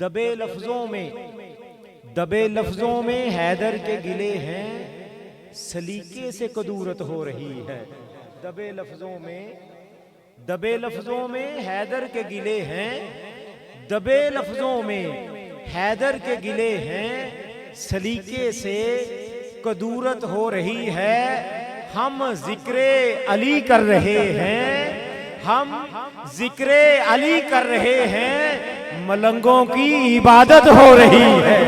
दबे लफ्जों में हैदर के गिले हैं, सलीके से कदूरत हो रही है। दबे लफ्जों में हैदर के गिले हैं, दबे लफ्जों में हैदर के गिले हैं, सलीके से कदूरत हो रही है। हम जिक्रे अली कर रहे हैं, हम जिक्रे अली कर रहे हैं, मलंगों की इबादत हो रही है।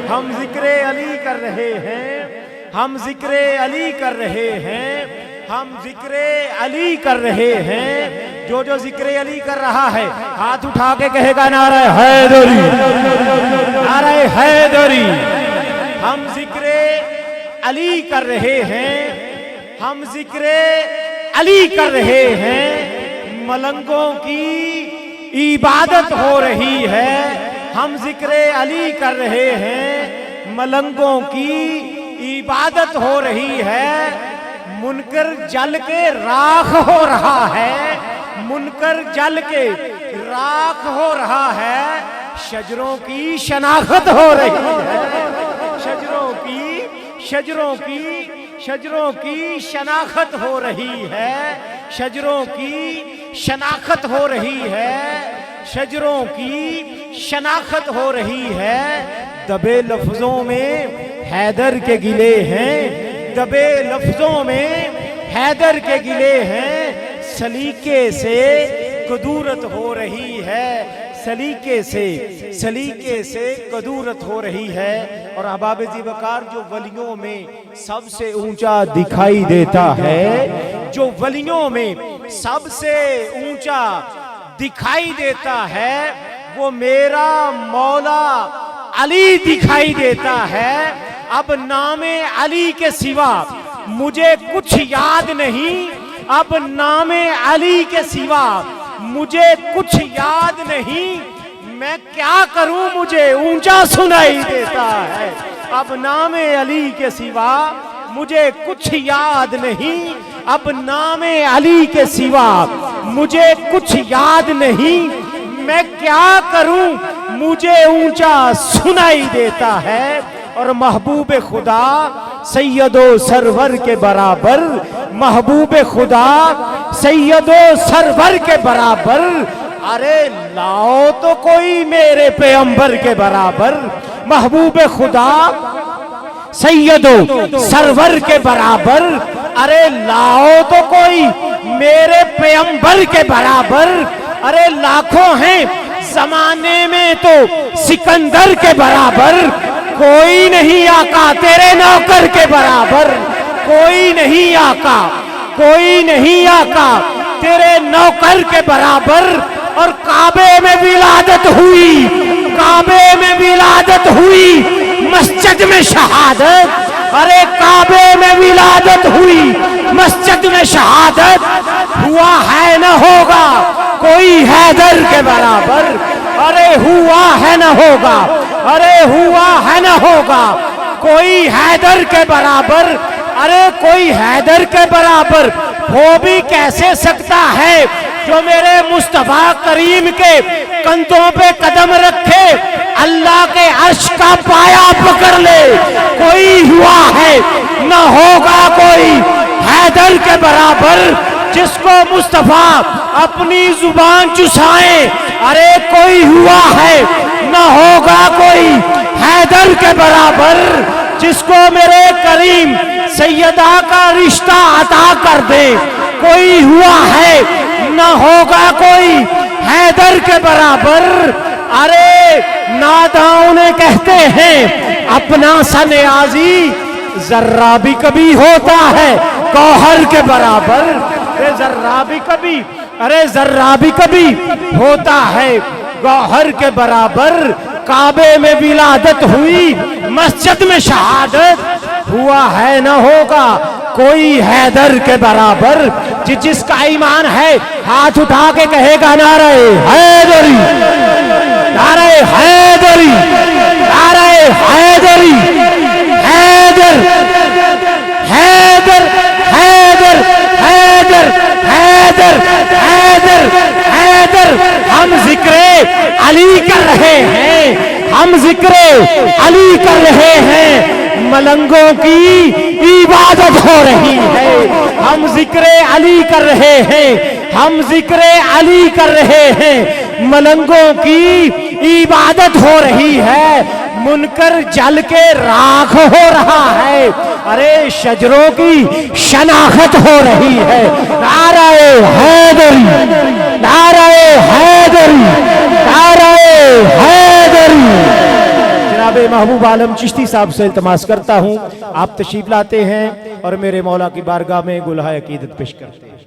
हम जिक्रे अली कर रहे हैं, हम जिक्रे अली कर रहे हैं, हम जिक्रे अली कर रहे हैं। जो जिक्रे अली कर रहा है हाथ उठा के कहेगा नारे हैदरी, नारे हैदरी। हम जिक्रे अली कर रहे हैं, हम जिक्रे अली कर रहे हैं, मलंगों की इबादत हो रही है। हम जिक्रे अली कर रहे हैं, मलंगों की इबादत हो रही है। मुनकर जल के राख हो रहा है, मुनकर जल के राख हो रहा है। शजरों की शनाख्त हो रही है, शजरों की शनाख्त हो रही है, शजरों की शनाख्त हो रही है, शजरों की शनाख्त हो रही है। दबे लफ्जों में हैदर के गिले हैं, दबे लफ्जों में हैदर के गिले हैं, सलीके से कदूरत हो रही है, सलीके से कदूरत हो रही है। और अहबाब ज़ीवकार जो वलियों में सबसे ऊंचा दिखाई देता है, जो वलियों में सबसे ऊंचा दिखाई देता है, वो मेरा मौला अली दिखाई देता है। अब नामे अली के सिवा मुझे कुछ याद नहीं, अब नामे अली के सिवा मुझे कुछ याद नहीं। मैं क्या करूं मुझे ऊंचा सुनाई देता है। अब नामे अली के सिवा मुझे कुछ याद नहीं, अब नामे अली के सिवा मुझे कुछ याद नहीं। मैं क्या करूं मुझे ऊंचा सुनाई देता है। और महबूब खुदा सैयदो सरवर के बराबर, महबूब खुदा सैयदो सरवर के बराबर। अरे लाओ तो कोई मेरे पैगंबर के बराबर। महबूब खुदा सैयदो सरवर के बराबर, अरे लाओ तो कोई मेरे पैगंबर के बराबर। अरे लाखों हैं जमाने में तो सिकंदर के बराबर, कोई नहीं आका तेरे नौकर के बराबर। कोई नहीं आका, कोई नहीं आका तेरे नौकर के बराबर। और काबे में विलादत हुई, काबे में विलादत हुई, मस्जिद में शहादत। अरे काबे में विलादत हुई, मस्जिद में शहादत। हुआ है न होगा कोई हैदर के बराबर। अरे हुआ है न होगा, अरे हुआ है न होगा कोई हैदर के बराबर। अरे कोई हैदर के बराबर हो भी कैसे सकता है जो मेरे मुस्तफा करीम के कंधों पे कदम रखे, अल्लाह के अर्श का पाया पकड़ ले। कोई हुआ है न होगा कोई हैदर के बराबर, जिसको मुस्तफा अपनी जुबान चुसाए। अरे कोई हुआ है न होगा कोई हैदर के बराबर, जिसको मेरे करीम सैयदा का रिश्ता अता कर दे। कोई हुआ है न होगा कोई हैदर के बराबर। अरे नादाओं ने कहते हैं अपना सन्याजी जर्रा भी कभी होता है गौहर के बराबर। अरे जर्रा भी कभी, अरे जर्रा भी कभी होता है गौहर के बराबर। काबे में विलादत हुई, मस्जिद में शहादत। हुआ है न होगा कोई हैदर के बराबर। जिसका ईमान है हाथ उठा के कहेगा नारे हैदरी, नारे हैदरी, नारे हैदरी। हैदर हैदर हैदर हैदर हैदर हैदर हैदर। हम जिक्रे अली कर रहे हैं, हम जिक्रे अली कर रहे हैं, मलंगों की इबादत हो रही है। हम जिक्रे अली कर रहे हैं, हम जिक्रे अली कर रहे हैं, मलंगों की इबादत हो रही है। मुनकर जल के राख हो रहा है, अरे शजरों की शनाख्त हो रही है। नाराए हैदरी, नाराए हैदरी, नाराए हैदरी। जनाब महबूब आलम चिश्ती साहब से इल्तमास करता हूँ आप तशरीफ लाते हैं और मेरे मौला की बारगाह में गुलहा अकीदत पेश करते हैं।